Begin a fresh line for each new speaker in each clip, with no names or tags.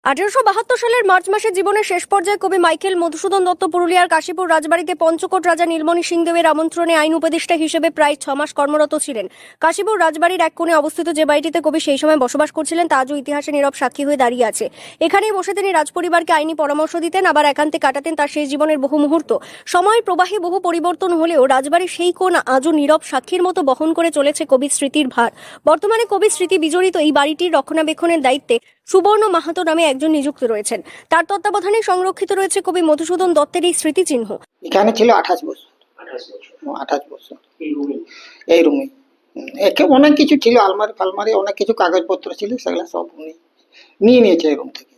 1872 সালের মার্চ মাসে জীবনের শেষ পর্যায়ে কবি মাইকেল মধুসূদন দত্ত পুরুলিয়ার কাশীপুর রাজবাড়িতে পঞ্চকোট রাজা নীলমণি সিংদেবের আমন্ত্রণে আইন উপদেষ্টা হিসেবে প্রায় 6 মাস কর্মরত ছিলেন। কাশীপুর রাজবাড়ির এক কোণে অবস্থিত যে বাড়িটিতে কবি সেই সময় বসবাস করছিলেন তা আজও ইতিহাসে নীরব সাক্ষী হয়ে দাঁড়িয়ে আছে। এখানেই বসে তিনি রাজপরিবারকে আইনি পরামর্শ দিতেন, আবার একান্তে কাটাতেন তার শেষ জীবনের বহু মুহূর্ত। সময়ের প্রবাহে বহু পরিবর্তন হলেও রাজবাড়ির সেই কোণ আজও নীরব সাক্ষীর মতো বহন করে চলেছে কবির স্মৃতির ভার। বর্তমানে কবির স্মৃতি বিজড়িত এই বাড়িটির রক্ষণাবেক্ষণের দায়িত্বে সুবর্ণ মাহাতো নামে একজন নিযুক্ত রয়েছেন। তার তত্ত্বাবধানে সংরক্ষিত রয়েছে কবি মধুসূদন দত্তের এই স্মৃতিচিহ্ন।
এখানে ছিল 28 বছর। 28 বছর এই রুমে একে অনেক কিছু ছিল, আলমারি ফালমারি অনেক কিছু কাগজপত্র ছিল, সেগুলো সব উনি নিয়ে নিয়েছে এই রুম থেকে।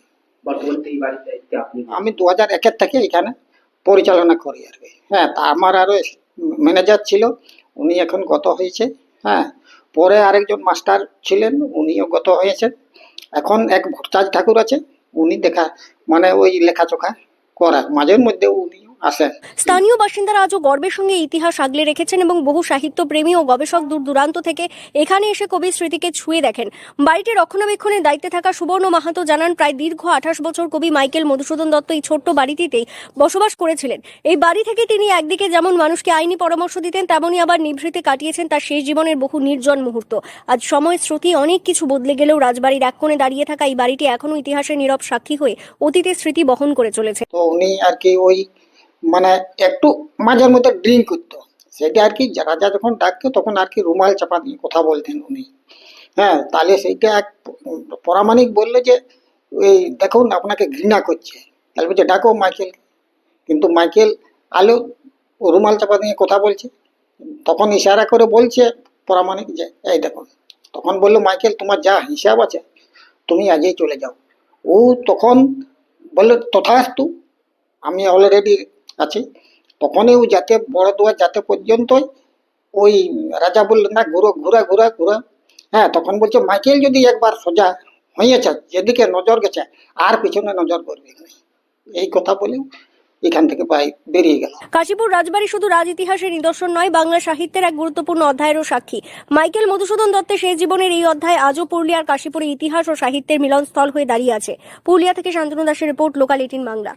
আমি 2001 থেকে এখানে পরিচালনা করি আর কি। হ্যাঁ, তা আমার আরো ম্যানেজার ছিল, উনি এখন গত হয়েছে। হ্যাঁ, পরে আরেকজন মাস্টার ছিলেন, উনিও গত হয়েছে। এখন এক ভট্টাচার্য ঠাকুর আছে, উনি দেখা মানে ওই লেখাচোখা করার মাঝের মধ্যে উনি আসেন।
স্থানীয় বাসিন্দারা আজও গর্বের সঙ্গে ইতিহাস আগলে রেখেছেন এবং বহু সাহিত্য প্রেমী ও গবেষক দূর দূরান্ত থেকে এখানে এসে কবির স্মৃতিকে ছুঁয়ে দেখেন। বাড়িটি রক্ষণাবেক্ষণের দায়িত্বে থাকা সুবর্ণ মাহাতো জানান, প্রায় দীর্ঘ 28 বছর কবি মাইকেল মধুসূদন দত্ত এই ছোট্ট বাড়িটিতেই বসবাস করেছিলেন। এই বাড়ি থেকে তিনি একদিকে যেমন মানুষকে আইনি পরামর্শ দিতেন, তেমনই আবার নিভৃতে কাটিয়েছেন তার শেষ জীবনের বহু নির্জন মুহূর্ত। আজ সময় স্রোতে অনেক কিছু বদলে গেলেও রাজবাড়ির এক কোণে দাঁড়িয়ে থাকা এই বাড়িটি এখনো ইতিহাসের নীরব সাক্ষী হয়ে অতীতের স্মৃতি বহন করে চলেছে।
তো উনি আর কি ওই মানে একটু মাঝের মধ্যে ড্রিঙ্ক করতো, সেটা আর কি রাজা যখন ডাকতো তখন আর কি রুমাল চাপা দিয়ে কথা বলতেন উনি। হ্যাঁ, তাহলে সেইটা এক পরামানিক বললো যে ওই দেখুন আপনাকে ঘৃণা করছে, তাহলে বলছে ডাকো মাইকেল। কিন্তু মাইকেল আলো রুমাল চাপা দিয়ে কথা বলছে, তখন ইশারা করে বলছে পরামানিক যে এই দেখুন। তখন বললো মাইকেল তোমার যা হিসাব আছে তুমি আজই চলে যাও। ও তখন বললো তথাস্তু, আমি অলরেডি আছি। তখনই ও যাতে বড় দুয়ার যাতে পর্যন্ত ওই রাজা বললেন না ঘুরো ঘুরা ঘুরা ঘুরা। হ্যাঁ, তখন বলছে মাইকেল যদি একবার সোজা হয়েছে, যেদিকে নজর গেছে আর পিছনে নজর করবে না, এই কথা বলে এখান থেকে প্রায় বেরিয়ে গেল।
কাশীপুর রাজবাড়ি শুধু রাজ ইতিহাসের নিদর্শন নয়, বাংলা সাহিত্যের এক গুরুত্বপূর্ণ অধ্যায়েরও সাক্ষী। মাইকেল মধুসূদন দত্তের শেষ জীবনের এই অধ্যায় আজও পুরুলিয়ার কাশীপুরে ইতিহাস ও সাহিত্যের মিলনস্থল হয়ে দাঁড়িয়ে আছে। পুরুলিয়া থেকে শান্তনু দাসের রিপোর্ট, লোকাল 18 বাংলা।